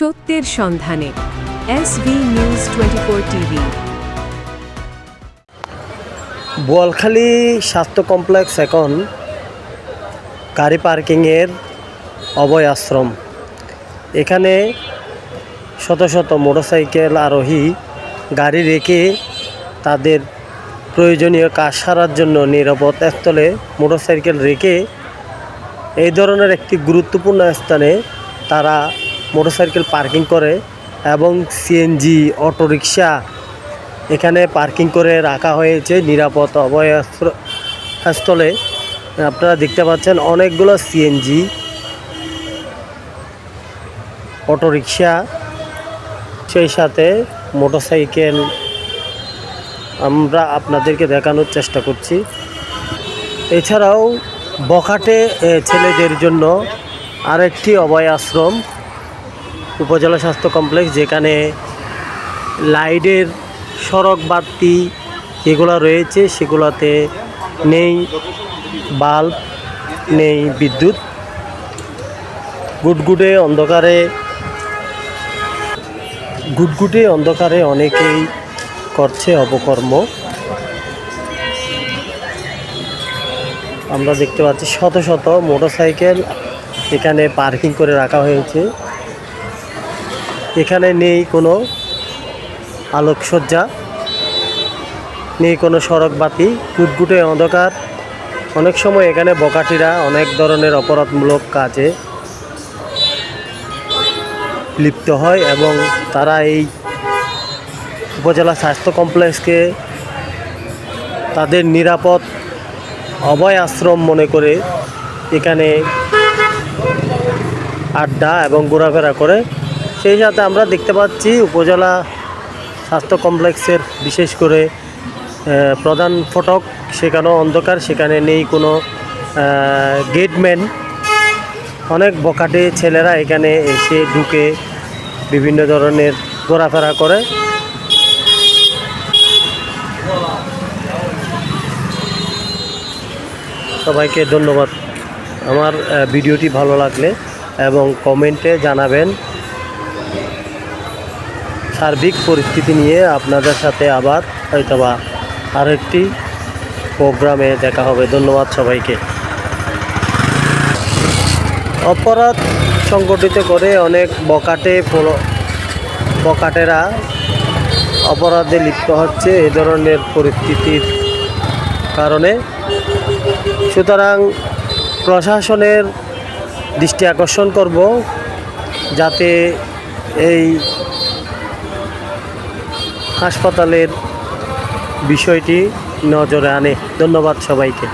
সত্যের সন্ধানে SB news 24 TV. Boalkhali স্বাস্থ্য কমপ্লেক্স এখন গাড়ি পার্কিংয়ের অভয় আশ্রম। এখানে শত শত মোটরসাইকেল আরোহী গাড়ি রেখে তাদের প্রয়োজনীয় কাজ সারার জন্য নিরাপদ স্থলে মোটরসাইকেল রেখে এই ধরনের একটি গুরুত্বপূর্ণ স্থানে তারা মোটরসাইকেল পার্কিং করে এবং সিএনজি অটোরিকশা এখানে পার্কিং করে রাখা হয়েছে নিরাপদ অভয়স্থলে। আপনারা দেখতে পাচ্ছেন অনেকগুলো সিএনজি অটোরিকশা, সেই সাথে মোটরসাইকেল আমরা আপনাদেরকে দেখানোর চেষ্টা করছি। এছাড়াও বখাটে ছেলেদের জন্য আরেকটি অভয় আশ্রম উপজেলা স্বাস্থ্য কমপ্লেক্স, যেখানে লাইটের সড়ক বাতি যেগুলো রয়েছে সেগুলোতে নেই বাল্ব, নেই বিদ্যুৎ। গুটগুটে অন্ধকারে অনেকেই করছে অপকর্ম। আমরা দেখতে পাচ্ছি শত শত মোটরসাইকেল এখানে পার্কিং করে রাখা হয়েছে। এখানে নেই কোনো আলোকসজ্জা, নেই কোনো সড়ক বাতি, গুটগুটে অন্ধকার। অনেক সময় এখানে বখাটিরা অনেক ধরনের অপরাধমূলক কাজে লিপ্ত হয় এবং তারা এই উপজেলা স্বাস্থ্য কমপ্লেক্সকে তাদের নিরাপদ অভয় আশ্রম মনে করে এখানে আড্ডা এবং ঘোরাফেরা করে। সেই সাথে আমরা দেখতে পাচ্ছি উপজেলা স্বাস্থ্য কমপ্লেক্সের বিশেষ করে প্রধান ফটক, সেখানেও অন্ধকার, সেখানে নেই কোনো গেটম্যান। অনেক বখাটে ছেলেরা এখানে এসে ঢুকে বিভিন্ন ধরনের ঘোরাফেরা করে। সবাইকে ধন্যবাদ। আমার ভিডিওটি ভালো লাগলে এবং কমেন্টে জানাবেন। সার্বিক পরিস্থিতি নিয়ে আপনাদের সাথে আবার হয়তোবা আরেকটি প্রোগ্রামে দেখা হবে। ধন্যবাদ সবাইকে। অপরাধ সংগঠিত করে অনেক বখাটেরা অপরাধে লিপ্ত হচ্ছে এই ধরনের পরিস্থিতির কারণে। সুতরাং প্রশাসনের দৃষ্টি আকর্ষণ করব যাতে এই হাসপাতালের বিষয়টি নজরে আনে। ধন্যবাদ সবাইকে।